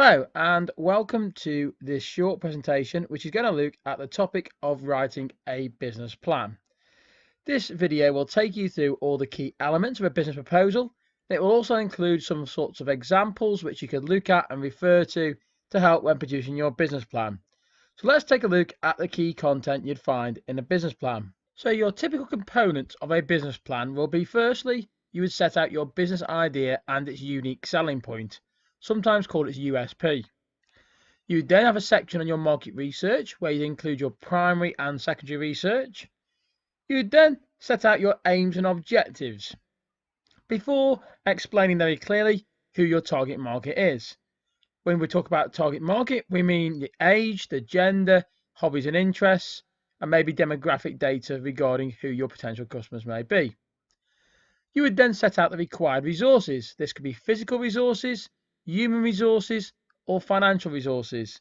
Hello and welcome to this short presentation which is going to look at the topic of writing a business plan. This video will take you through all the key elements of a business proposal. It will also include some sorts of examples which you could look at and refer to help when producing your business plan. So let's take a look at the key content you'd find in a business plan. So your typical components of a business plan will be, firstly, you would set out your business idea and its unique selling point, sometimes called its USP. You would then have a section on your market research where you include your primary and secondary research. You would then set out your aims and objectives before explaining very clearly who your target market is. When we talk about target market, we mean the age, the gender, hobbies and interests, and maybe demographic data regarding who your potential customers may be. You would then set out the required resources. This could be physical resources, human resources, or financial resources.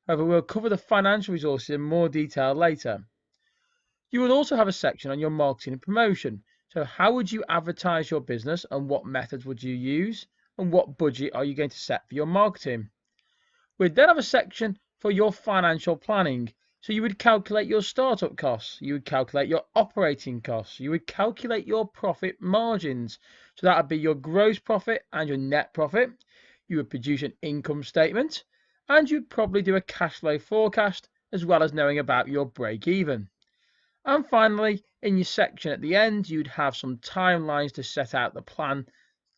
However, we'll cover the financial resources in more detail later. You would also have a section on your marketing and promotion. So how would you advertise your business and what methods would you use and what budget are you going to set for your marketing? We'd then have a section for your financial planning. So you would calculate your startup costs, you would calculate your operating costs, you would calculate your profit margins. So that would be your gross profit and your net profit. You would produce an income statement and you'd probably do a cash flow forecast as well as knowing about your break even. And finally, in your section at the end, you'd have some timelines to set out the plan,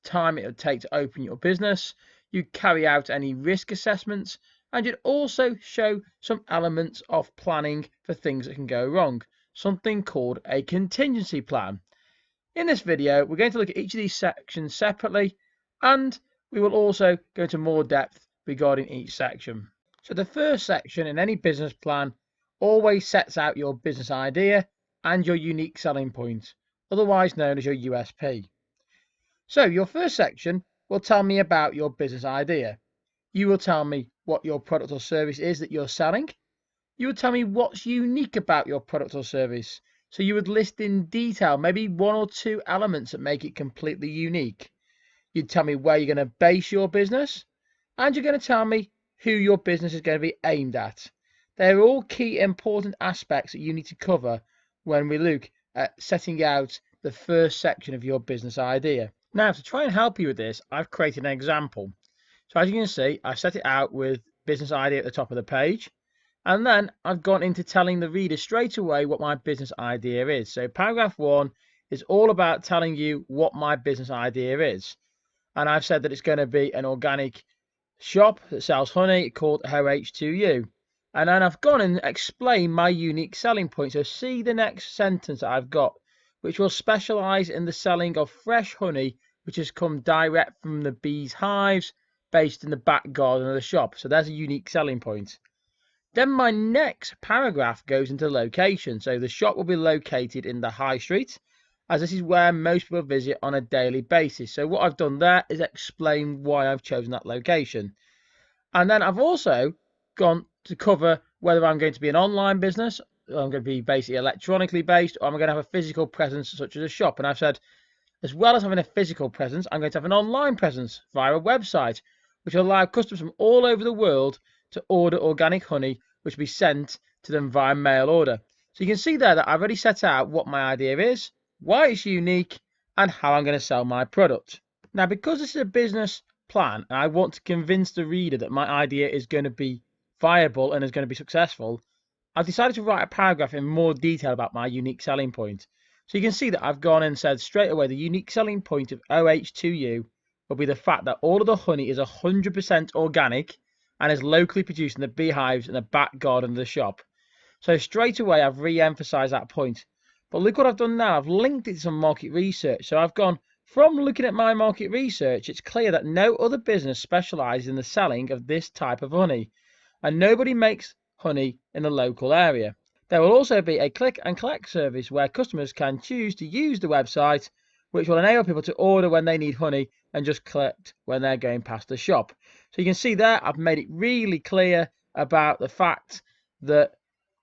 time it would take to open your business. You'd carry out any risk assessments, and you'd also show some elements of planning for things that can go wrong, something called a contingency plan. In this video, we're going to look at each of these sections separately, and we will also go into more depth regarding each section. So the first section in any business plan always sets out your business idea and your unique selling point, otherwise known as your USP. So your first section will tell me about your business idea. You will tell me what your product or service is that you're selling. You would tell me what's unique about your product or service. So you would list in detail maybe one or two elements that make it completely unique. You'd tell me where you're going to base your business, and you're going to tell me who your business is going to be aimed at. They're all key important aspects that you need to cover when we look at setting out the first section of your business idea. Now, to try and help you with this, I've created an example. So as you can see, I've set it out with business idea at the top of the page. And then I've gone into telling the reader straight away what my business idea is. So paragraph 1 is all about telling you what my business idea is. And I've said that it's going to be an organic shop that sells honey called OH2U. And then I've gone and explained my unique selling point. So see the next sentence that I've got, which will specialize in the selling of fresh honey, which has come direct from the bees' hives based in the back garden of the shop. So there's a unique selling point. Then my next paragraph goes into location. So the shop will be located in the high street, as this is where most people visit on a daily basis. So what I've done there is explain why I've chosen that location. And then I've also gone to cover whether I'm going to be an online business, or I'm going to be basically electronically based, or I'm going to have a physical presence such as a shop. And I've said, as well as having a physical presence, I'm going to have an online presence via a website, which will allow customers from all over the world to order organic honey, which will be sent to them via mail order. So you can see there that I've already set out what my idea is, why it's unique, and how I'm going to sell my product. Now, because this is a business plan, and I want to convince the reader that my idea is going to be viable and is going to be successful, I've decided to write a paragraph in more detail about my unique selling point. So you can see that I've gone and said straight away the unique selling point of OH2U will be the fact that all of the honey is 100% organic and is locally produced in the beehives in the back garden of the shop. So straight away I've re-emphasized that point. But look what I've done now. I've linked it to some market research. So I've gone, from looking at my market research, it's clear that no other business specializes in the selling of this type of honey, and nobody makes honey in the local area. There will also be a click and collect service where customers can choose to use the website, which will enable people to order when they need honey and just collect when they're going past the shop. So you can see there, I've made it really clear about the fact that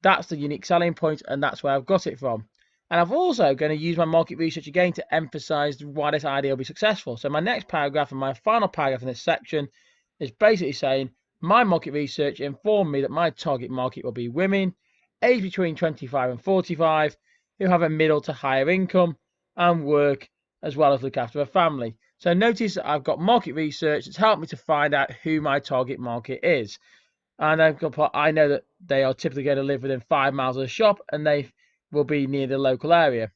that's the unique selling point and that's where I've got it from. And I've also going to use my market research again to emphasize why this idea will be successful. So my next paragraph and my final paragraph in this section is basically saying My market research informed me that my target market will be women aged between 25 and 45 who have a middle to higher income and work as well as look after a family. So notice that I've got market research that's helped me to find out who my target market is. And I know that they are typically going to live within 5 miles of the shop and they will be near the local area.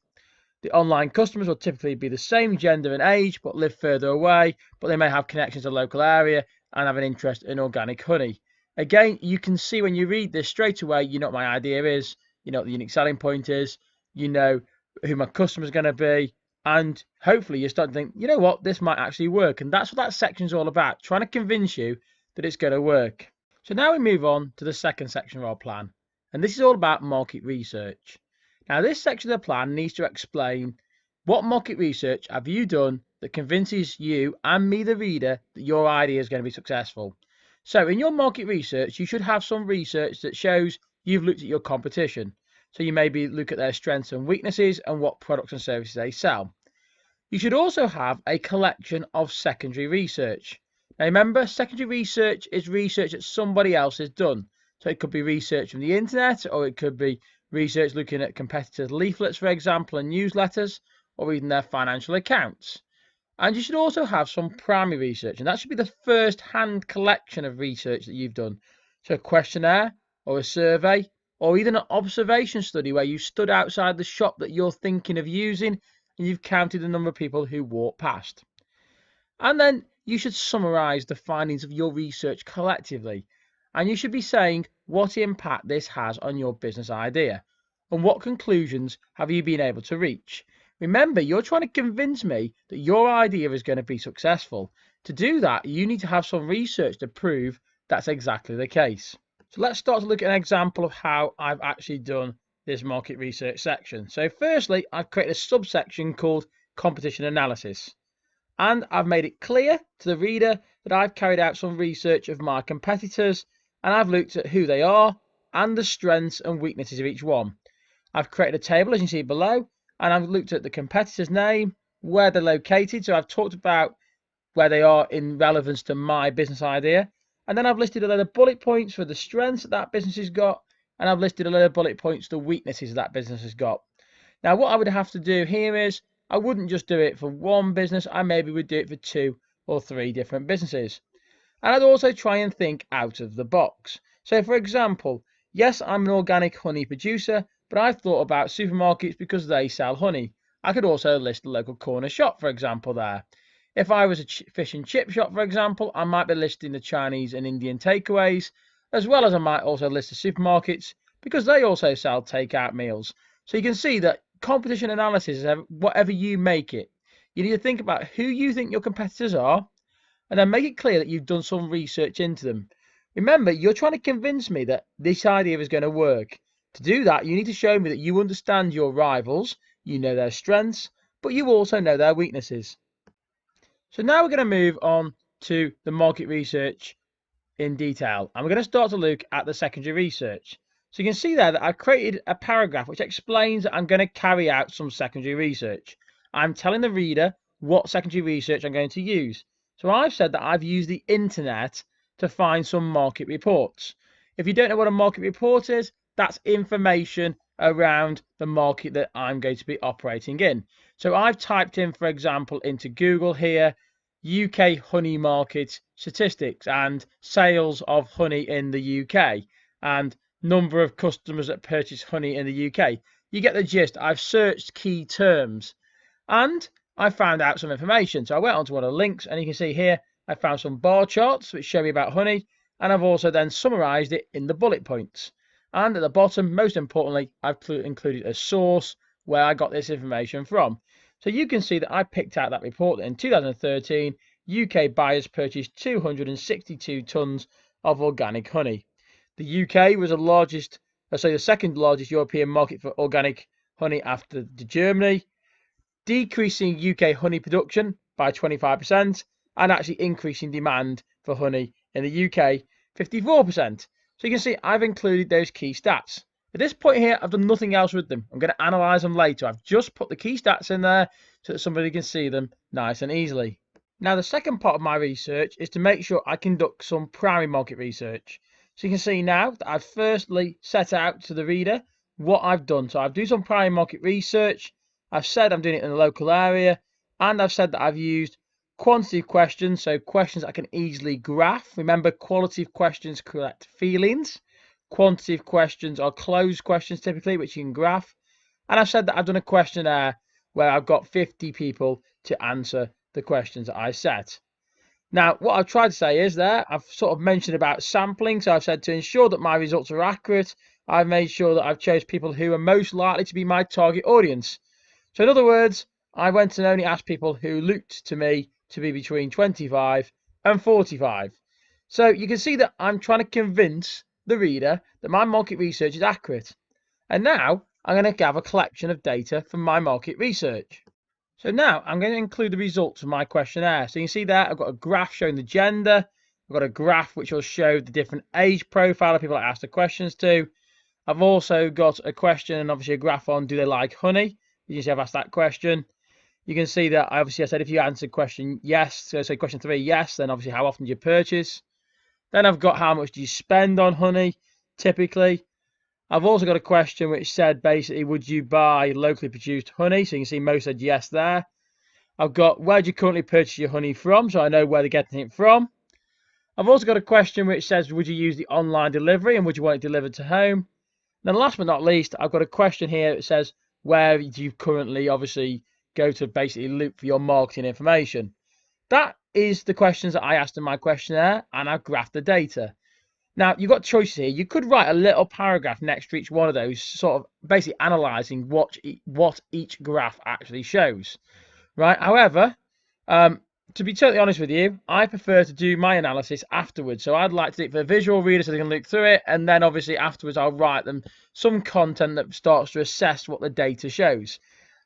The online customers will typically be the same gender and age, but live further away, but they may have connections to the local area and have an interest in organic honey. Again, you can see when you read this straight away, you know what my idea is, you know what the unique selling point is, you know who my customer is going to be, and hopefully you start to think, you know what, this might actually work. And that's what that section is all about, trying to convince you that it's going to work. So now we move on to the second section of our plan, and this is all about market research. Now, this section of the plan needs to explain what market research have you done that convinces you and me, the reader, that your idea is going to be successful. So in your market research, you should have some research that shows you've looked at your competition. So you maybe look at their strengths and weaknesses and what products and services they sell. You should also have a collection of secondary research. Now remember, secondary research is research that somebody else has done. So it could be research from the internet, or it could be research looking at competitors' leaflets, for example, and newsletters, or even their financial accounts. And you should also have some primary research, and that should be the first-hand collection of research that you've done. So a questionnaire, or a survey, or even an observation study where you stood outside the shop that you're thinking of using and you've counted the number of people who walk past. And then you should summarize the findings of your research collectively. And you should be saying what impact this has on your business idea and what conclusions have you been able to reach. Remember, you're trying to convince me that your idea is going to be successful. To do that, you need to have some research to prove that's exactly the case. So let's start to look at an example of how I've actually done this market research section. So firstly, I've created a subsection called competition analysis. And I've made it clear to the reader that I've carried out some research of my competitors and I've looked at who they are and the strengths and weaknesses of each one. I've created a table, as you see below, and I've looked at the competitor's name, where they're located. So I've talked about where they are in relevance to my business idea. And then I've listed a load of bullet points for the strengths that business has got, and I've listed a load of bullet points the weaknesses that business has got. Now, what I would have to do here is I wouldn't just do it for one business. I maybe would do it for 2 or 3 different businesses. And I'd also try and think out of the box. So, for example, yes, I'm an organic honey producer, but I've thought about supermarkets because they sell honey. I could also list the local corner shop, for example, there. If I was a fish and chip shop, for example, I might be listing the Chinese and Indian takeaways, as well as I might also list the supermarkets because they also sell takeout meals. So you can see that competition analysis is whatever you make it. You need to think about who you think your competitors are, and then make it clear that you've done some research into them. Remember, you're trying to convince me that this idea is going to work. To do that, you need to show me that you understand your rivals, you know their strengths, but you also know their weaknesses. So now we're going to move on to the market research in detail. And we're going to start to look at the secondary research. So you can see there that I've created a paragraph which explains that I'm going to carry out some secondary research. I'm telling the reader what secondary research I'm going to use. So I've said that I've used the internet to find some market reports. If you don't know what a market report is, that's information around the market that I'm going to be operating in. So I've typed in, for example, into Google here, UK honey market statistics and sales of honey in the UK and number of customers that purchase honey in the UK. You get the gist. I've searched key terms and I found out some information. So I went onto one of the links and you can see here I found some bar charts which show me about honey, and I've also then summarized it in the bullet points. And at the bottom, most importantly, I've included a source where I got this information from. So you can see that I picked out that report that in 2013, UK buyers purchased 262 tonnes of organic honey. The UK was the second largest European market for organic honey after Germany, decreasing UK honey production by 25% and actually increasing demand for honey in the UK 54%. So you can see I've included those key stats. At this point here, I've done nothing else with them. I'm going to analyze them later. I've just put the key stats in there so that somebody can see them nice and easily. Now, the second part of my research is to make sure I conduct some primary market research. So you can see now that I've firstly set out to the reader what I've done. So I've done some primary market research. I've said I'm doing it in the local area, and I've said that I've used quantitative questions, so questions I can easily graph. Remember, qualitative questions collect feelings. Quantitative questions are closed questions typically, which you can graph. And I've said that I've done a questionnaire where I've got 50 people to answer the questions that I set. Now, what I've tried to say is there, I've sort of mentioned about sampling. So I've said to ensure that my results are accurate, I've made sure that I've chose people who are most likely to be my target audience. So in other words, I went and only asked people who looked to me to be between 25 and 45. So you can see that I'm trying to convince the reader that my market research is accurate. And now I'm going to gather a collection of data from my market research. So now I'm going to include the results of my questionnaire. So you can see there, I've got a graph showing the gender. I've got a graph which will show the different age profile of people I asked the questions to. I've also got a question and obviously a graph on do they like honey. You see I've asked that question. You can see that I said if you answered question yes, so say question 3 yes, then obviously how often do you purchase. Then I've got how much do you spend on honey typically. I've also got a question which said basically would you buy locally produced honey, so you can see most said yes there. I've got where do you currently purchase your honey from, so I know where they're getting it from. I've also got a question which says would you use the online delivery and would you want it delivered to home. Then last but not least, I've got a question here that says where do you currently obviously go to basically look for your marketing information. That is the questions that I asked in my questionnaire, and I've graphed the data. Now, you've got choices here. You could write a little paragraph next to each one of those, sort of basically analysing what each graph actually shows, right? However, to be totally honest with you, I prefer to do my analysis afterwards. So I'd like to do it for a visual reader so they can look through it, and then obviously afterwards I'll write them some content that starts to assess what the data shows.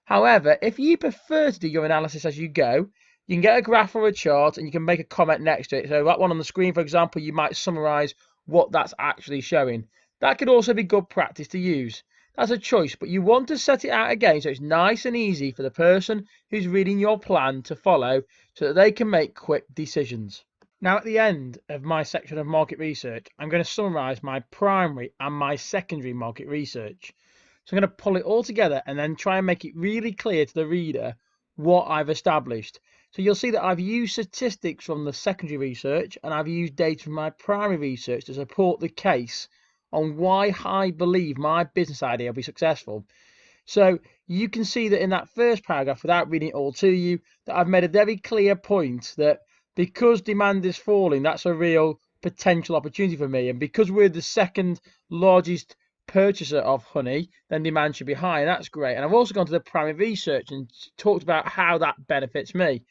However, if you prefer to do your analysis as you go, you can get a graph or a chart and you can make a comment next to it. So that one on the screen, for example, you might summarize what that's actually showing. That could also be good practice to use. That's a choice, but you want to set it out again so it's nice and easy for the person who's reading your plan to follow so that they can make quick decisions. Now, at the end of my section of market research, I'm going to summarize my primary and my secondary market research. So I'm going to pull it all together and then try and make it really clear to the reader what I've established. So you'll see that I've used statistics from the secondary research and I've used data from my primary research to support the case on why I believe my business idea will be successful. So you can see that in that first paragraph, without reading it all to you, that I've made a very clear point that because demand is falling, that's a real potential opportunity for me. And because we're the second largest purchaser of honey, then demand should be high, and that's great. And I've also gone to the primary research and talked about how that benefits me.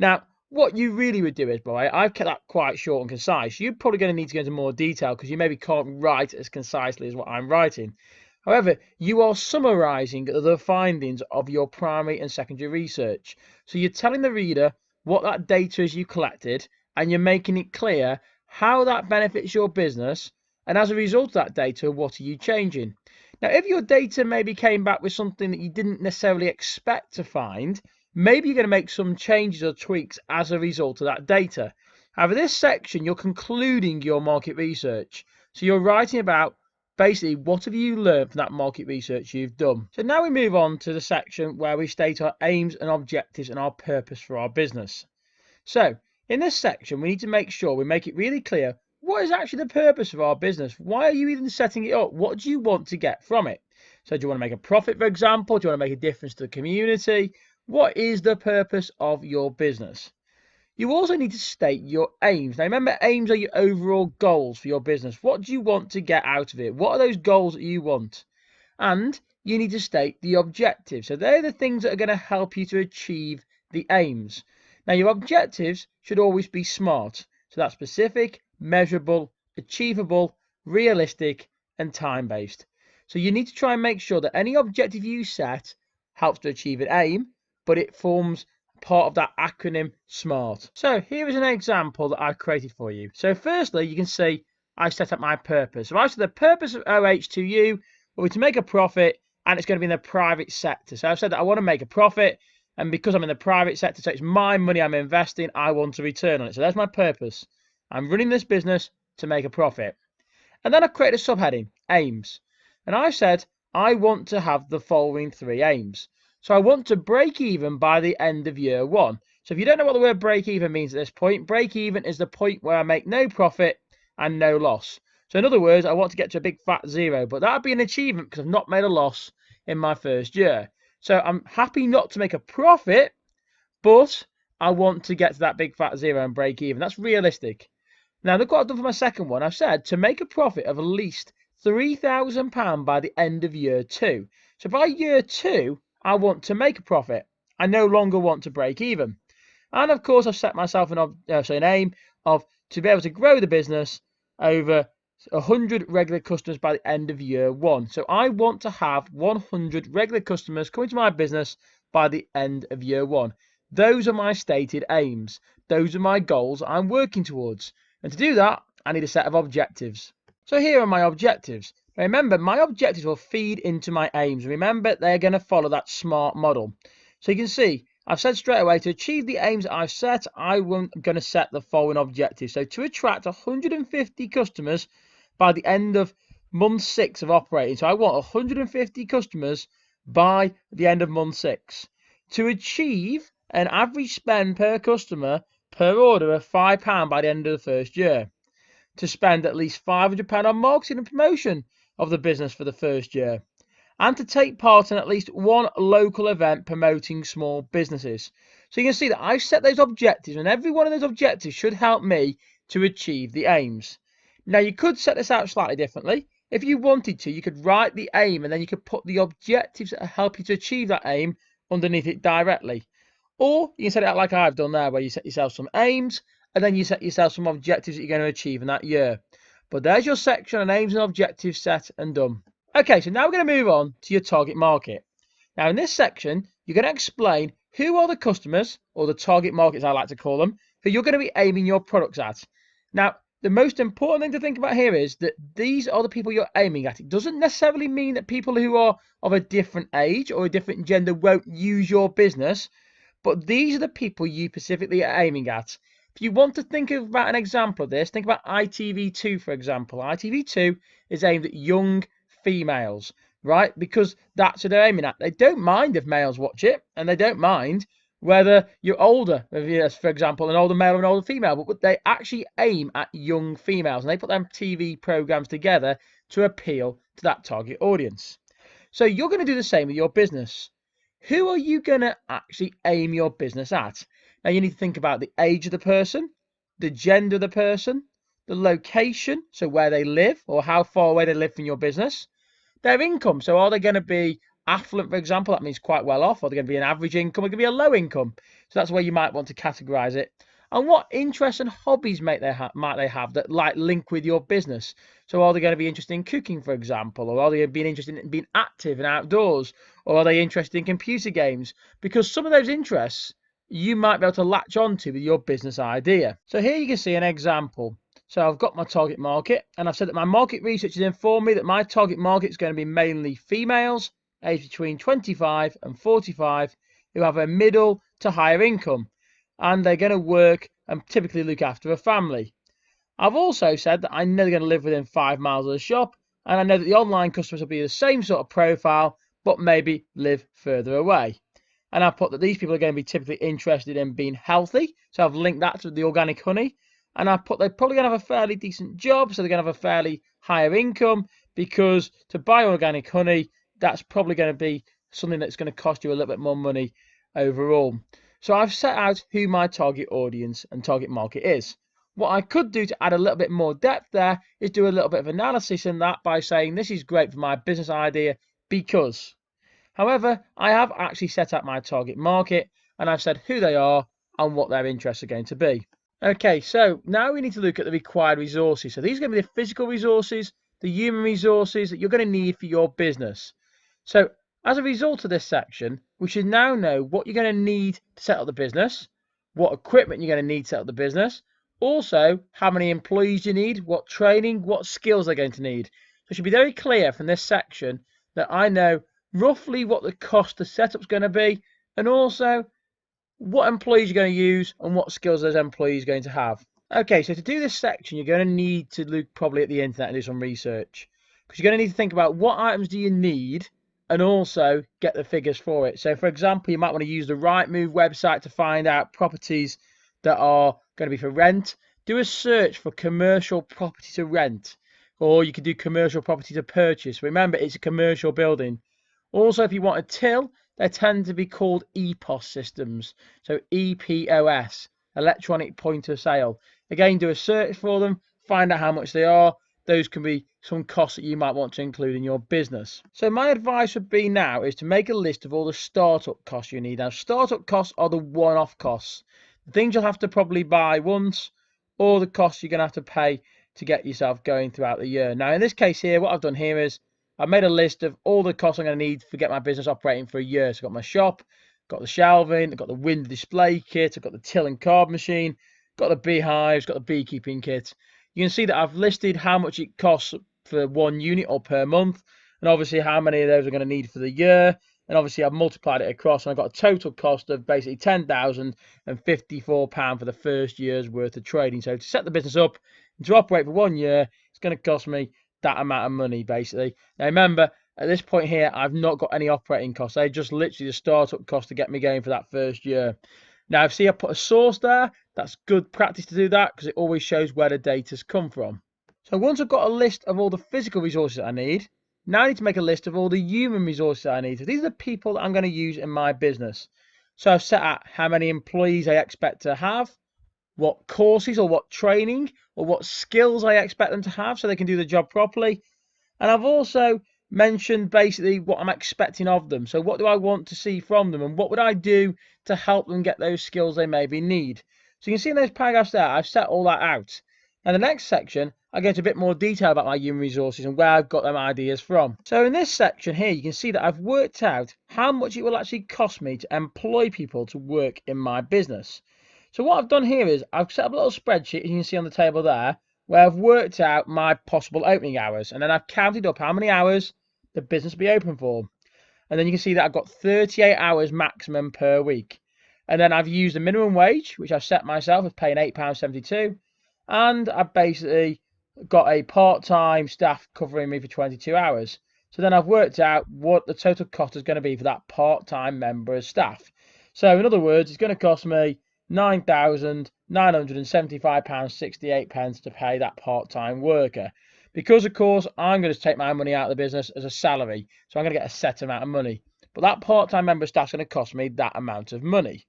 Now, what you really would do is, boy, I've kept that quite short and concise. You're probably going to need to go into more detail because you maybe can't write as concisely as what I'm writing. However, you are summarising the findings of your primary and secondary research. So you're telling the reader what that data is you collected, and you're making it clear how that benefits your business, and as a result of that data, what are you changing? Now, if your data maybe came back with something that you didn't necessarily expect to find, maybe you're going to make some changes or tweaks as a result of that data. However, this section, you're concluding your market research. So you're writing about basically what have you learned from that market research you've done. So now we move on to the section where we state our aims and objectives and our purpose for our business. So in this section, we need to make sure we make it really clear what is actually the purpose of our business. Why are you even setting it up? What do you want to get from it? So do you want to make a profit, for example? Do you want to make a difference to the community? What is the purpose of your business? You also need to state your aims. Now remember, aims are your overall goals for your business. What do you want to get out of it? What are those goals that you want? And you need to state the objectives. So they're the things that are going to help you to achieve the aims. Now your objectives should always be SMART. So that's specific, measurable, achievable, realistic, and time-based. So you need to try and make sure that any objective you set helps to achieve an aim, but it forms part of that acronym SMART. So here is an example that I've created for you. So firstly, you can see I set up my purpose. So I said the purpose of OH2U will be to make a profit, and it's going to be in the private sector. So I've said that I want to make a profit, And because I'm in the private sector, so it's my money I'm investing, I want a return on it. So that's my purpose. I'm running this business to make a profit. And then I've created a subheading, aims. And I said, I want to have the following 3 aims. So I want to break even by the end of year 1. So if you don't know what the word break even means at this point, break even is the point where I make no profit and no loss. So in other words, I want to get to a big fat 0, but that would be an achievement because I've not made a loss in my first year. So I'm happy not to make a profit, but I want to get to that big fat 0 and break even. That's realistic. Now, look what I've done for my second one. I've said to make a profit of at least £3,000 by the end of year 2. So by year 2, I want to make a profit. I no longer want to break even. And of course, I've set myself an aim of to be able to grow the business over 100 regular customers by the end of year 1. So I want to have 100 regular customers coming to my business by the end of year 1. Those are my stated aims. Those are my goals I'm working towards. And to do that, I need a set of objectives. So here are my objectives. Remember, my objectives will feed into my aims. Remember, they're going to follow that SMART model. So you can see, I've said straight away, to achieve the aims that I've set, I'm going to set the following objectives. So to attract 150 customers by the end of month 6 of operating. So I want 150 customers by the end of month 6. To achieve an average spend per customer per order of £5 by the end of the first year. To spend at least £500 on marketing and promotion of the business for the first year. And to take part in at least one local event promoting small businesses. So you can see that I've set those objectives, and every one of those objectives should help me to achieve the aims. Now, you could set this out slightly differently. If you wanted to, you could write the aim and then you could put the objectives that help you to achieve that aim underneath it directly. Or you can set it out like I've done there, where you set yourself some aims and then you set yourself some objectives that you're going to achieve in that year. But there's your section on aims and objectives set and done. Okay, so now we're going to move on to your target market. Now in this section, you're going to explain who are the customers, or the target markets I like to call them, who you're going to be aiming your products at. Now, the most important thing to think about here is that these are the people you're aiming at. It doesn't necessarily mean that people who are of a different age or a different gender won't use your business, but these are the people you specifically are aiming at. If you want to think about an example of this, think about ITV2, for example. ITV2 is aimed at young females, right? Because that's what they're aiming at. They don't mind if males watch it, and they don't mind whether you're older, for example, an older male or an older female, but they actually aim at young females, and they put them TV programs together to appeal to that target audience. So you're going to do the same with your business. Who are you going to actually aim your business at? Now, you need to think about the age of the person, the gender of the person, the location, so where they live or how far away they live from your business, their income. So are they going to be affluent, for example? That means quite well off. Or are they going to be an average income? Or going to be a low income? So that's where you might want to categorize it. And what interests and hobbies might they have that link with your business? So are they going to be interested in cooking, for example? Or are they being interested in being active and outdoors? Or are they interested in computer games? Because some of those interests you might be able to latch onto with your business idea. So here you can see an example. So I've got my target market, and I've said that my market research has informed me that my target market is going to be mainly females aged between 25 and 45 who have a middle to higher income, and they're going to work and typically look after a family. I've also said that I know they're going to live within 5 miles of the shop, and I know that the online customers will be the same sort of profile, but maybe live further away. And I've put that these people are going to be typically interested in being healthy, so I've linked that to the organic honey. And I've put they're probably going to have a fairly decent job, so they're going to have a fairly higher income, because to buy organic honey, that's probably going to be something that's going to cost you a little bit more money overall. So I've set out who my target audience and target market is. What I could do to add a little bit more depth there is do a little bit of analysis in that by saying this is great for my business idea because. However, I have actually set out my target market and I've said who they are and what their interests are going to be. Okay, so now we need to look at the required resources. So these are going to be the physical resources, the human resources that you're going to need for your business. So as a result of this section, we should now know what you're going to need to set up the business, what equipment you're going to need to set up the business, also how many employees you need, what training, what skills they're going to need. So it should be very clear from this section that I know roughly what the cost to set up is going to be and also what employees you're going to use and what skills those employees are going to have. Okay, so to do this section, you're going to need to look probably at the internet and do some research, because you're going to need to think about what items do you need and also get the figures for it. So, for example, you might want to use the Rightmove website to find out properties that are going to be for rent. Do a search for commercial property to rent, or you could do commercial property to purchase. Remember, it's a commercial building. Also, if you want a till, they tend to be called EPOS systems. So EPOS, electronic point of sale. Again, do a search for them, find out how much they are. Those can be some costs that you might want to include in your business. So my advice would be now is to make a list of all the startup costs you need. Now, startup costs are the one-off costs. The things you'll have to probably buy once, or the costs you're going to have to pay to get yourself going throughout the year. Now, in this case here, what I've done here is I've made a list of all the costs I'm going to need to get my business operating for a year. So I've got my shop, got the shelving, I've got the window display kit, I've got the till and card machine, got the beehives, got the beekeeping kit. You can see that I've listed how much it costs for one unit or per month, and obviously how many of those are going to need for the year. And obviously I've multiplied it across, and I've got a total cost of basically £10,054 for the first year's worth of trading. So to set the business up and to operate for 1 year, it's going to cost me that amount of money basically. Now remember, at this point here, I've not got any operating costs. They're just literally the startup cost to get me going for that first year. Now, if I put a source there, that's good practice to do that because it always shows where the data's come from. So once I've got a list of all the physical resources I need, now I need to make a list of all the human resources I need. So these are the people that I'm going to use in my business. So I've set out how many employees I expect to have, what courses or what training or what skills I expect them to have so they can do the job properly. And I've also mentioned basically what I'm expecting of them. So what do I want to see from them, and what would I do to help them get those skills they maybe need? So you can see in those paragraphs there, I've set all that out. And the next section, I go into a bit more detail about my human resources and where I've got them ideas from. So in this section here, you can see that I've worked out how much it will actually cost me to employ people to work in my business. So what I've done here is I've set up a little spreadsheet, as you can see on the table there, where I've worked out my possible opening hours, and then I've counted up how many hours the business will be open for. And then you can see that I've got 38 hours maximum per week. And then I've used the minimum wage, which I've set myself as paying £8.72. And I've basically got a part-time staff covering me for 22 hours. So then I've worked out what the total cost is going to be for that part-time member of staff. So in other words, it's going to cost me £9,975.68 to pay that part-time worker. Because, of course, I'm going to take my money out of the business as a salary. So I'm going to get a set amount of money. But that part-time member of staff is going to cost me that amount of money.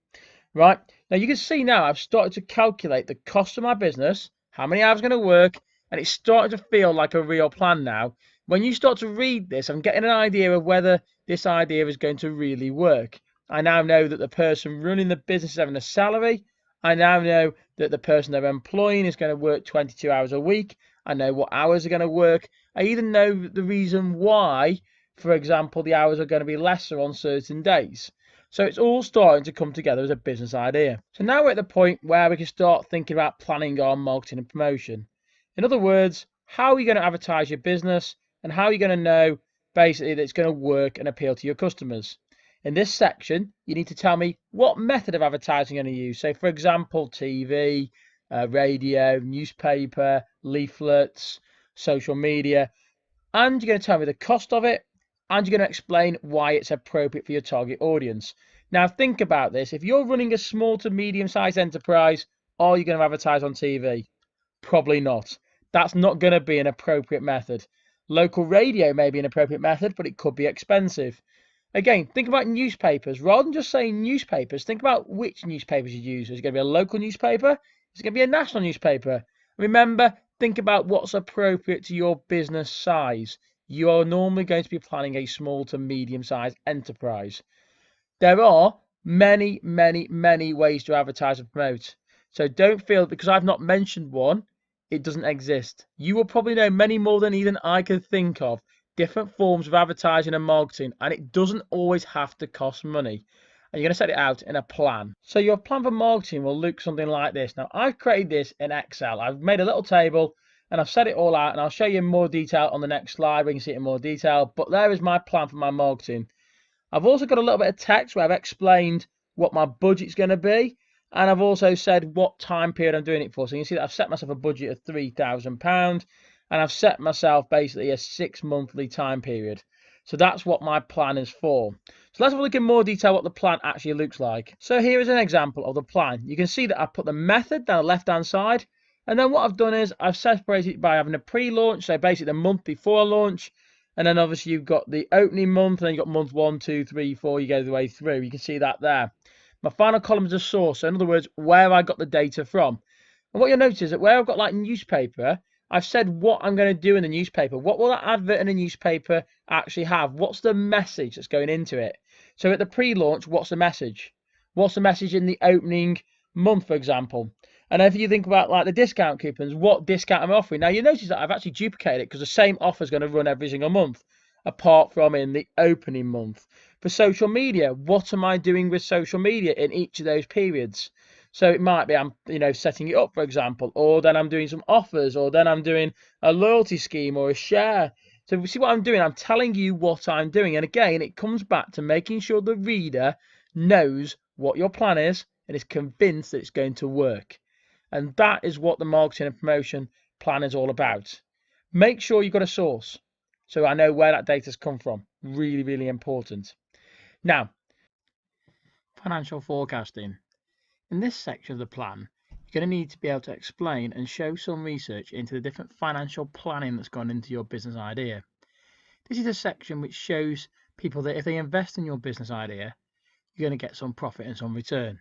Right? Now, you can see now I've started to calculate the cost of my business, how many hours I'm going to work, and it's starting to feel like a real plan now. When you start to read this, I'm getting an idea of whether this idea is going to really work. I now know that the person running the business is having a salary. I now know that the person they're employing is going to work 22 hours a week. I know what hours are going to work. I even know the reason why, for example, the hours are going to be lesser on certain days. So it's all starting to come together as a business idea. So now we're at the point where we can start thinking about planning our marketing and promotion. In other words, how are you going to advertise your business, and how are you going to know basically that it's going to work and appeal to your customers? In this section, you need to tell me what method of advertising you're going to use. So, for example, TV, radio, newspaper, leaflets, social media. And you're going to tell me the cost of it, and you're going to explain why it's appropriate for your target audience. Now, think about this. If you're running a small to medium-sized enterprise, are you going to advertise on TV? Probably not. That's not going to be an appropriate method. Local radio may be an appropriate method, but it could be expensive. Again, think about newspapers. Rather than just saying newspapers, think about which newspapers you use. Is it going to be a local newspaper? Is it going to be a national newspaper? Remember, think about what's appropriate to your business size. You are normally going to be planning a small to medium-sized enterprise. There are many, many, many ways to advertise and promote. So don't feel because I've not mentioned one, it doesn't exist. You will probably know many more than even I could think of. Different forms of advertising and marketing, and it doesn't always have to cost money. And you're going to set it out in a plan. So your plan for marketing will look something like this. Now, I've created this in Excel. I've made a little table and I've set it all out, and I'll show you in more detail on the next slide. We can see it in more detail. But there is my plan for my marketing. I've also got a little bit of text where I've explained what my budget's going to be, and I've also said what time period I'm doing it for. So you can see that I've set myself a budget of £3,000, and I've set myself basically a 6 monthly time period. So that's what my plan is for. So let's have a look in more detail what the plan actually looks like. So here is an example of the plan. You can see that I've put the method down the left-hand side, and then what I've done is I've separated it by having a pre-launch, so basically the month before launch, and then obviously you've got the opening month, and then you've got month 1, 2, 3, 4, you go the way through. You can see that there. My final column is a source, so in other words, where I got the data from. And what you'll notice is that where I've got like newspaper, I've said what I'm going to do in the newspaper. What will that advert in the newspaper actually have? What's the message that's going into it? So at the pre-launch, what's the message? What's the message in the opening month, for example? And if you think about like the discount coupons, what discount am I offering? Now you notice that I've actually duplicated it because the same offer is going to run every single month, apart from in the opening month. For social media, what am I doing with social media in each of those periods? So it might be I'm, setting it up, for example, or then I'm doing some offers, or then I'm doing a loyalty scheme or a share. So see what I'm doing? I'm telling you what I'm doing. And again, it comes back to making sure the reader knows what your plan is and is convinced that it's going to work. And that is what the marketing and promotion plan is all about. Make sure you've got a source, so I know where that data's come from. Really, really important. Now, financial forecasting. In this section of the plan, you're going to need to be able to explain and show some research into the different financial planning that's gone into your business idea. This is a section which shows people that if they invest in your business idea, you're going to get some profit and some return.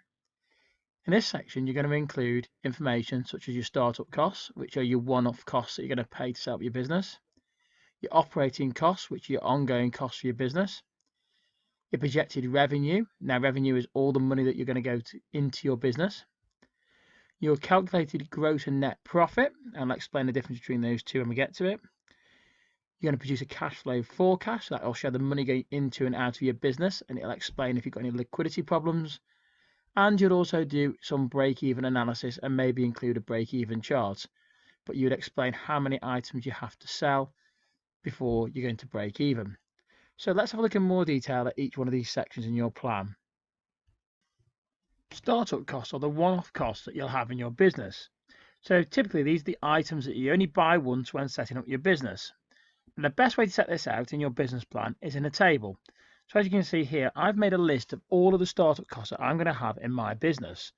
In this section, you're going to include information such as your startup costs, which are your one-off costs that you're going to pay to set up your business, your operating costs, which are your ongoing costs for your business, your projected revenue. Now, revenue is all the money that you're going to go into your business, your calculated gross and net profit, and I'll explain the difference between those two when we get to it. You're going to produce a cash flow forecast that will show the money going into and out of your business, and it'll explain if you've got any liquidity problems. And you'd also do some break-even analysis and maybe include a break-even chart. But you'd explain how many items you have to sell before you're going to break even. So let's have a look in more detail at each one of these sections in your plan. Startup costs are the one-off costs that you'll have in your business. So typically these are the items that you only buy once when setting up your business. And the best way to set this out in your business plan is in a table. So as you can see here, I've made a list of all of the startup costs that I'm going to have in my business.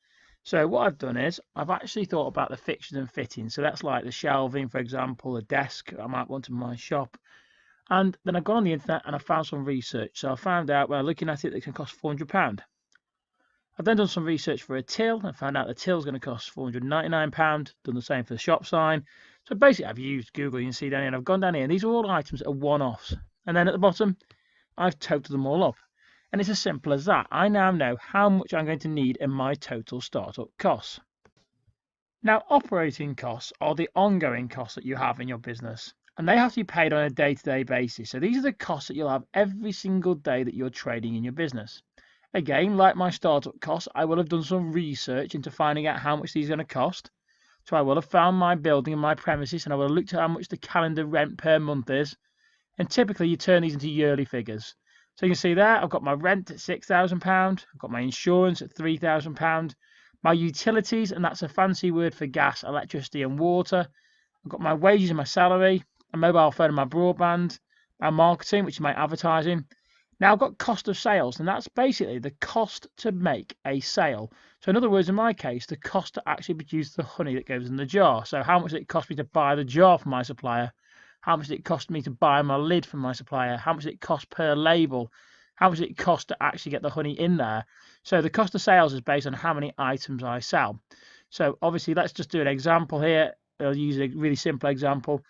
So what I've done is I've actually thought about the fixtures and fittings. So that's like the shelving, for example, a desk I might want in my shop. And then I've gone on the internet and I found some research. So I found out, well, looking at it, it can cost £400. I've then done some research for a till and found out the till is going to cost £499. Done the same for the shop sign. So basically I've used Google, you can see down here, and I've gone down here, and these are all items that are one-offs. And then at the bottom, I've totaled them all up. And it's as simple as that. I now know how much I'm going to need in my total startup costs. Now, operating costs are the ongoing costs that you have in your business, and they have to be paid on a day-to-day basis. So these are the costs that you'll have every single day that you're trading in your business. Again, like my startup costs, I will have done some research into finding out how much these are going to cost. So I will have found my building and my premises, and I will have looked at how much the calendar rent per month is. And typically you turn these into yearly figures. So you can see there, I've got my rent at £6,000, I've got my insurance at £3,000, my utilities, and that's a fancy word for gas, electricity and water. I've got my wages and my salary, my mobile phone and my broadband, my marketing, which is my advertising. Now I've got cost of sales, and that's basically the cost to make a sale. So in other words, in my case, the cost to actually produce the honey that goes in the jar. So how much did it cost me to buy the jar from my supplier? How much did it cost me to buy my lid from my supplier? How much did it cost per label? How much did it cost to actually get the honey in there? So the cost of sales is based on how many items I sell. So obviously, let's just do an example here. I'll use a really simple example.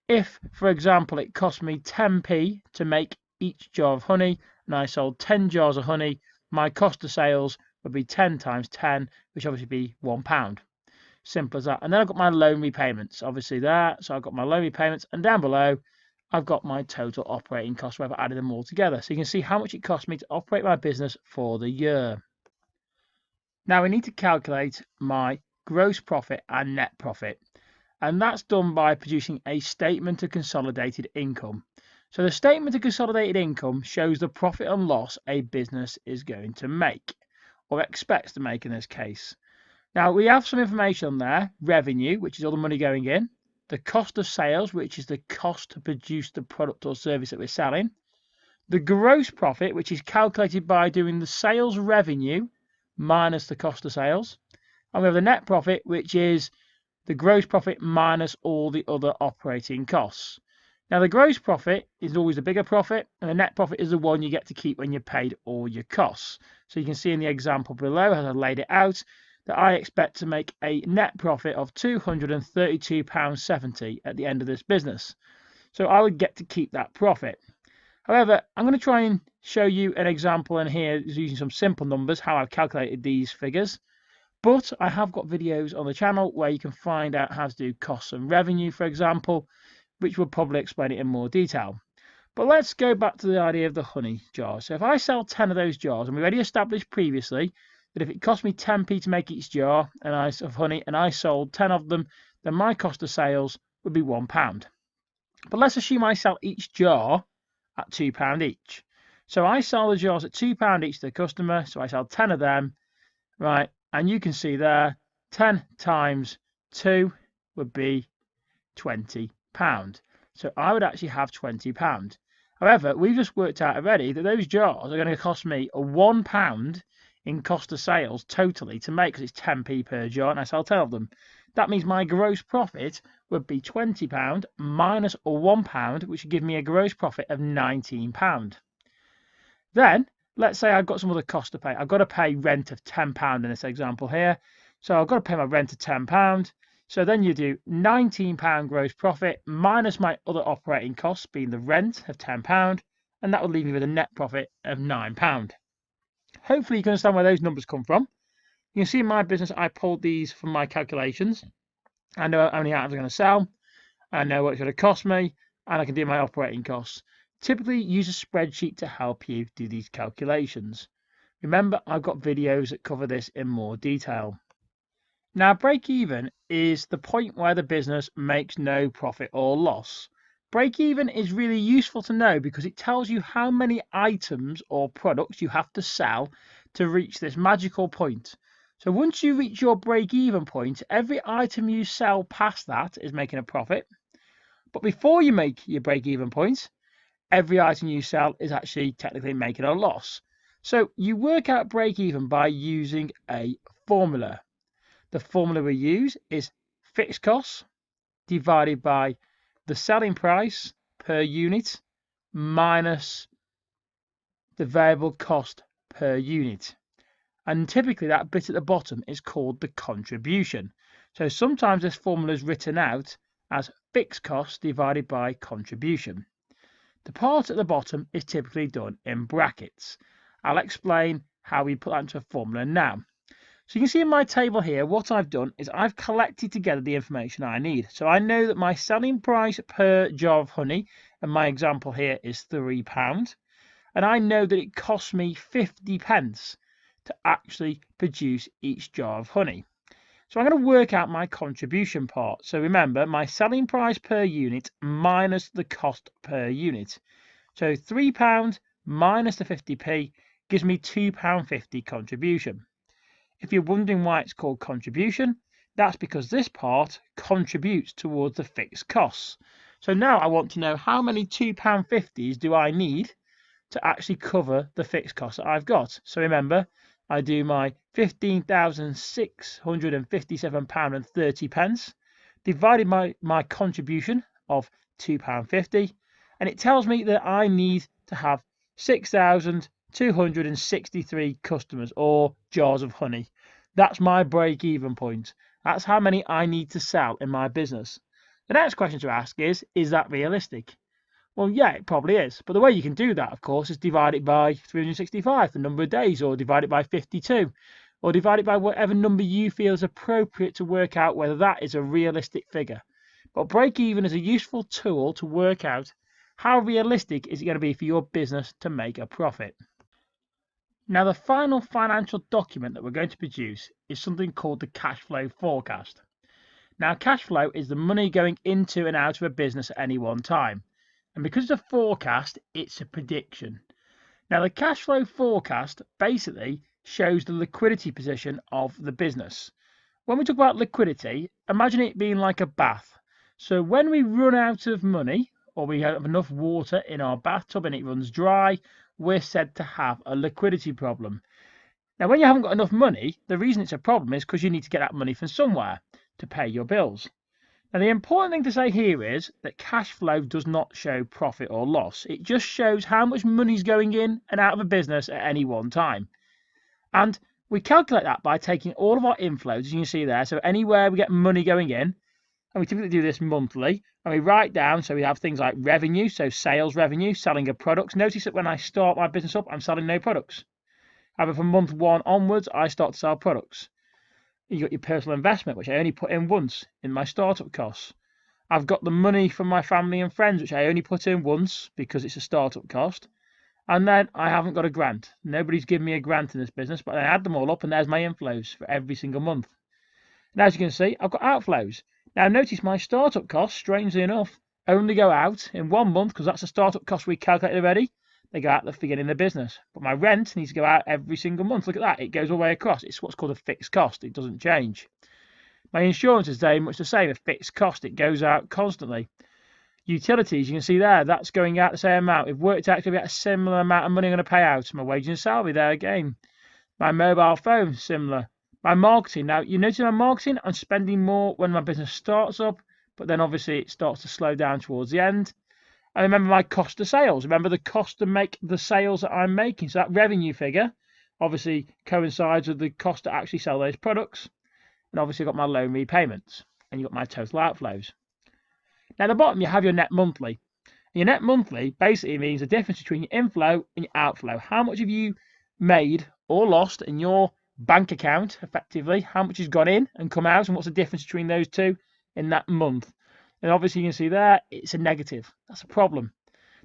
If, for example, it cost me 10p to make each jar of honey, and I sold 10 jars of honey, my cost of sales would be 10 times 10, which obviously be £1. Simple as that. And then I've got my loan repayments, obviously there. So I've got my loan repayments, and down below, I've got my total operating costs where I've added them all together. So you can see how much it cost me to operate my business for the year. Now we need to calculate my gross profit and net profit. And that's done by producing a statement of consolidated income. So the statement of consolidated income shows the profit and loss a business is going to make, or expects to make in this case. Now we have some information on there: revenue, which is all the money going in; the cost of sales, which is the cost to produce the product or service that we're selling; the gross profit, which is calculated by doing the sales revenue minus the cost of sales; and we have the net profit, which is the gross profit minus all the other operating costs. Now, the gross profit is always the bigger profit, and the net profit is the one you get to keep when you've paid all your costs. So you can see in the example below, as I laid it out, that I expect to make a net profit of £232.70 at the end of this business. So I would get to keep that profit. However, I'm going to try and show you an example in here using some simple numbers, how I've calculated these figures. But I have got videos on the channel where you can find out how to do costs and revenue, for example, which will probably explain it in more detail. But let's go back to the idea of the honey jars. So if I sell 10 of those jars, and we already established previously that if it cost me 10p to make each jar of honey, and I sold 10 of them, then my cost of sales would be £1. But let's assume I sell each jar at £2 each. So I sell the jars at £2 each to the customer, so I sell 10 of them, right? And you can see there, 10 times 2 would be £20. So I would actually have £20. However, we've just worked out already that those jars are going to cost me £1 in cost of sales totally to make, because it's 10p per jar and I sell 10 of them. That means my gross profit would be £20 minus £1, which would give me a gross profit of £19. Then let's say I've got some other cost to pay. I've got to pay rent of £10 in this example here. So I've got to pay my rent of £10. So then you do £19 gross profit minus my other operating costs, being the rent of £10, and that will leave me with a net profit of £9. Hopefully you can understand where those numbers come from. You can see in my business, I pulled these from my calculations. I know how many items I'm going to sell. I know what it's going to cost me, and I can do my operating costs. Typically, use a spreadsheet to help you do these calculations. Remember, I've got videos that cover this in more detail. Now, break even is the point where the business makes no profit or loss. Break even is really useful to know because it tells you how many items or products you have to sell to reach this magical point. So once you reach your break even point, every item you sell past that is making a profit. But before you make your break even point, every item you sell is actually technically making a loss. So you work out break even by using a formula. The formula we use is fixed costs divided by the selling price per unit minus the variable cost per unit. And typically that bit at the bottom is called the contribution. So sometimes this formula is written out as fixed costs divided by contribution. The part at the bottom is typically done in brackets. I'll explain how we put that into a formula now. So you can see in my table here, what I've done is I've collected together the information I need. So I know that my selling price per jar of honey, and my example here is £3, and I know that it costs me 50 pence to actually produce each jar of honey. So I'm going to work out my contribution part. So remember, my selling price per unit minus the cost per unit. So £3 minus the 50p gives me £2.50 contribution. If you're wondering why it's called contribution, that's because this part contributes towards the fixed costs. So now I want to know how many £2.50s do I need to actually cover the fixed costs that I've got. So remember, I do my £15,657.30 divided by my contribution of £2.50, and it tells me that I need to have 6,263 customers or jars of honey. That's my break-even point. That's how many I need to sell in my business. The next question to ask is that realistic? Well, yeah, it probably is. But the way you can do that, of course, is divide it by 365, the number of days, or divide it by 52, or divide it by whatever number you feel is appropriate to work out whether that is a realistic figure. But break-even is a useful tool to work out how realistic is it going to be for your business to make a profit. Now, the final financial document that we're going to produce is something called the cash flow forecast. Now, cash flow is the money going into and out of a business at any one time. And because it's a forecast, it's a prediction. Now, the cash flow forecast basically shows the liquidity position of the business. When we talk about liquidity, imagine it being like a bath. So when we run out of money or we have enough water in our bathtub and it runs dry, we're said to have a liquidity problem. Now, when you haven't got enough money, the reason it's a problem is because you need to get that money from somewhere to pay your bills. Now, the important thing to say here is that cash flow does not show profit or loss. It just shows how much money is going in and out of a business at any one time. And we calculate that by taking all of our inflows, as you can see there. So anywhere we get money going in, and we typically do this monthly, and we write down, so we have things like revenue, so sales revenue, selling of products. Notice that when I start my business up, I'm selling no products. However, from month 1 onwards, I start to sell products. You got your personal investment, which I only put in once in my startup costs. I've got the money from my family and friends, which I only put in once because it's a startup cost. And then I haven't got a grant. Nobody's given me a grant in this business, but I add them all up and there's my inflows for every single month. And as you can see, I've got outflows. Now notice my startup costs, strangely enough, only go out in 1 month because that's a startup cost we calculated already. They go out at the beginning of the business. But my rent needs to go out every single month. Look at that. It goes all the way across. It's what's called a fixed cost. It doesn't change. My insurance is very much the same, a fixed cost. It goes out constantly. Utilities, you can see there, that's going out the same amount. We've worked out to be a similar amount of money I'm going to pay out. My wage and salary there again. My mobile phone, similar. My marketing, now you notice my marketing, I'm spending more when my business starts up, but then obviously it starts to slow down towards the end. And remember my cost of sales. Remember the cost to make the sales that I'm making. So that revenue figure obviously coincides with the cost to actually sell those products. And obviously I've got my loan repayments and you've got my total outflows. Now at the bottom you have your net monthly. Your net monthly basically means the difference between your inflow and your outflow. How much have you made or lost in your bank account effectively? How much has gone in and come out, and what's the difference between those two in that month? And obviously you can see there it's a negative. That's a problem.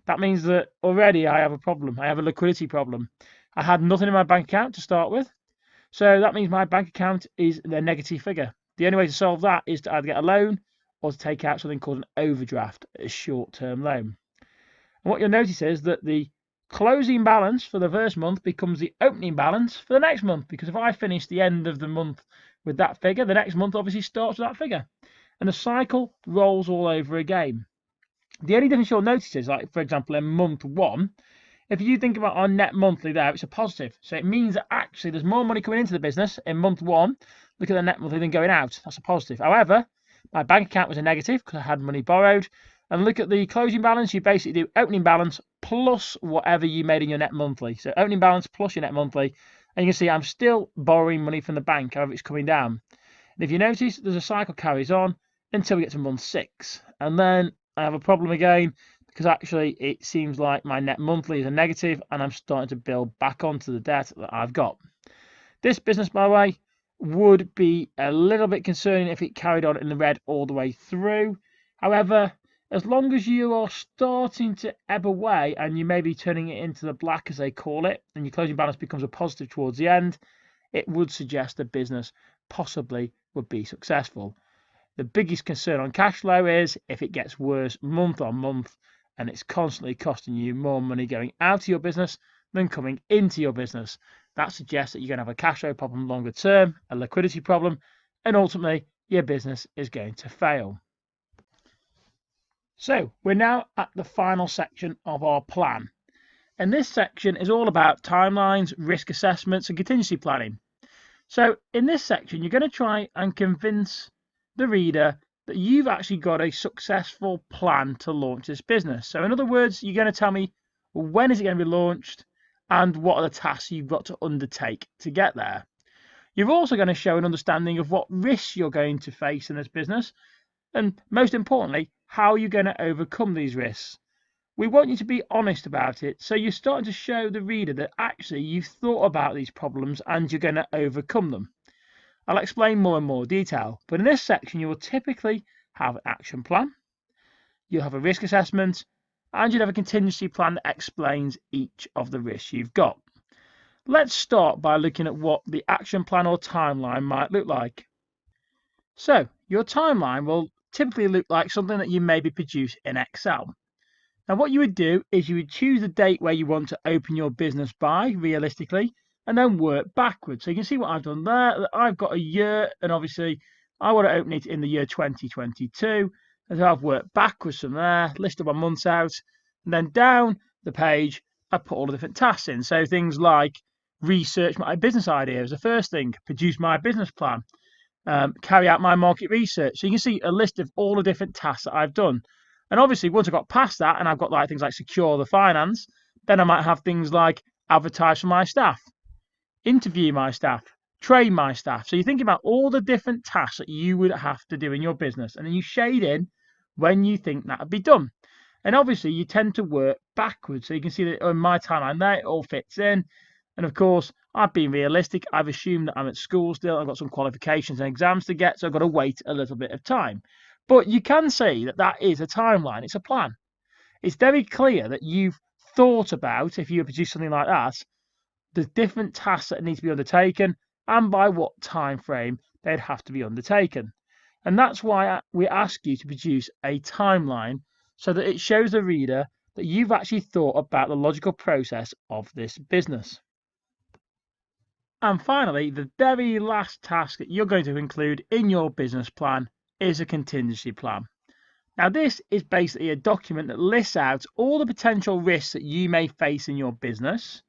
That means that already I have a problem. I have a liquidity problem. I had nothing in my bank account to start with. So that means my bank account is a negative figure. The only way to solve that is to either get a loan or to take out something called an overdraft, a short-term loan. And what you'll notice is that the closing balance for the first month becomes the opening balance for the next month, because if I finish the end of the month with that figure, the next month obviously starts with that figure. And the cycle rolls all over again. The only difference you'll notice is, like, for example, in month 1, if you think about our net monthly there, it's a positive. So it means that actually there's more money coming into the business in month 1. Look at the net monthly than going out. That's a positive. However, my bank account was a negative because I had money borrowed. And look at the closing balance. You basically do opening balance plus whatever you made in your net monthly. So opening balance plus your net monthly. And you can see I'm still borrowing money from the bank. However, it's coming down. And if you notice, there's a cycle carries on until we get to month 6. And then I have a problem again, because actually it seems like my net monthly is a negative and I'm starting to build back onto the debt that I've got. This business, by the way, would be a little bit concerning if it carried on in the red all the way through. However, as long as you are starting to ebb away and you may be turning it into the black, as they call it, and your closing balance becomes a positive towards the end, it would suggest the business possibly would be successful. The biggest concern on cash flow is if it gets worse month on month and it's constantly costing you more money going out of your business than coming into your business. That suggests that you're going to have a cash flow problem longer term, a liquidity problem, and ultimately your business is going to fail. So we're now at the final section of our plan. And this section is all about timelines, risk assessments, and contingency planning. So in this section, you're going to try and convince the reader that you've actually got a successful plan to launch this business. So in other words, you're going to tell me when is it going to be launched and what are the tasks you've got to undertake to get there. You're also going to show an understanding of what risks you're going to face in this business, and most importantly, how you're going to overcome these risks. We want you to be honest about it, so you're starting to show the reader that actually you've thought about these problems and you're going to overcome them. I'll explain more in more detail, but in this section you will typically have an action plan, you'll have a risk assessment, and you'll have a contingency plan that explains each of the risks you've got. Let's start by looking at what the action plan or timeline might look like. So your timeline will typically look like something that you maybe produce in Excel. Now, what you would do is you would choose the date where you want to open your business by, realistically, and then work backwards. So you can see what I've done there. I've got a year, and obviously I want to open it in the year 2022. And so I've worked backwards from there, listed my months out, and then down the page, I put all the different tasks in. So things like research my business idea is the first thing, produce my business plan, carry out my market research. So you can see a list of all the different tasks that I've done. And obviously, once I got past that, and I've got like things like secure the finance, then I might have things like advertise for my staff, interview my staff, train my staff. So you're thinking about all the different tasks that you would have to do in your business, and then you shade in when you think that would be done. And obviously, you tend to work backwards. So you can see that in my timeline there, it all fits in. And of course, I've been realistic. I've assumed that I'm at school still. I've got some qualifications and exams to get, so I've got to wait a little bit of time. But you can say that that is a timeline. It's a plan. It's very clear that you've thought about, if you produce something like that, the different tasks that need to be undertaken and by what time frame they'd have to be undertaken. And that's why we ask you to produce a timeline so that it shows the reader that you've actually thought about the logical process of this business. And finally, the very last task that you're going to include in your business plan is a contingency plan. Now, this is basically a document that lists out all the potential risks that you may face in your business.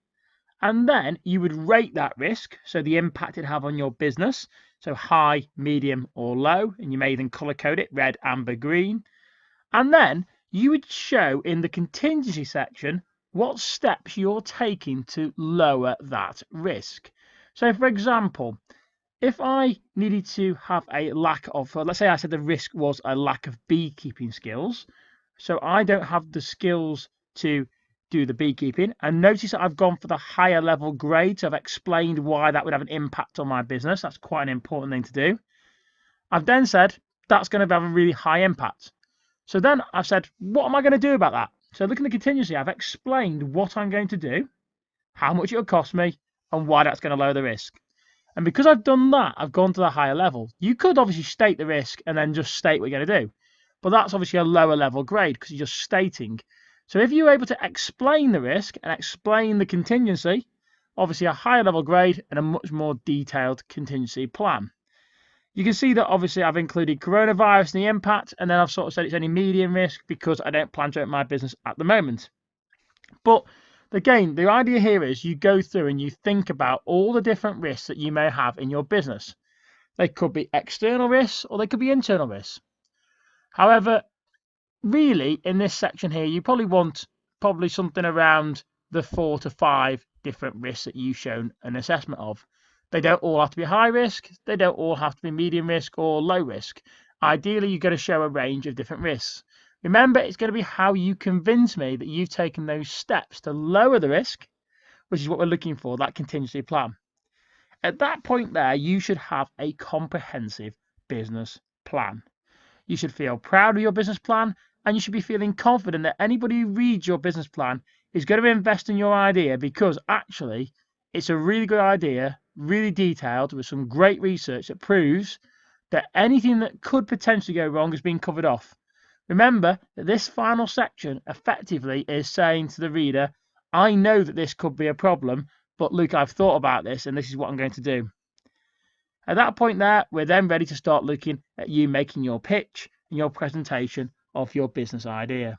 And then you would rate that risk, so the impact it have on your business, so high, medium, or low, and you may then color code it red, amber, green. And then you would show in the contingency section what steps you're taking to lower that risk. So, for example, if I needed to have a lack of, let's say I said the risk was a lack of beekeeping skills, so I don't have the skills to do the beekeeping, and notice that I've gone for the higher level grade, so I've explained why that would have an impact on my business. That's quite an important thing to do. I've then said that's going to have a really high impact. So then I've said, what am I going to do about that? So looking at the contingency, I've explained what I'm going to do, how much it'll cost me, and why that's going to lower the risk. And because I've done that, I've gone to the higher level. You could obviously state the risk and then just state what you're going to do. But that's obviously a lower level grade because you're just stating. So if you're able to explain the risk and explain the contingency, obviously a higher level grade and a much more detailed contingency plan. You can see that obviously I've included coronavirus and the impact, and then I've sort of said it's only medium risk because I don't plan to open my business at the moment. But again, the idea here is you go through and you think about all the different risks that you may have in your business. They could be external risks or they could be internal risks. However, really in this section here, you probably want something around the 4 to 5 different risks that you've shown an assessment of. They don't all have to be high risk. They don't all have to be medium risk or low risk. Ideally, you're going to show a range of different risks. Remember, it's going to be how you convince me that you've taken those steps to lower the risk, which is what we're looking for, that contingency plan. At that point there, you should have a comprehensive business plan. You should feel proud of your business plan, and you should be feeling confident that anybody who reads your business plan is going to invest in your idea because actually it's a really good idea, really detailed, with some great research that proves that anything that could potentially go wrong has been covered off. Remember that this final section effectively is saying to the reader, I know that this could be a problem, but look, I've thought about this and this is what I'm going to do. At that point there, we're then ready to start looking at you making your pitch and your presentation of your business idea.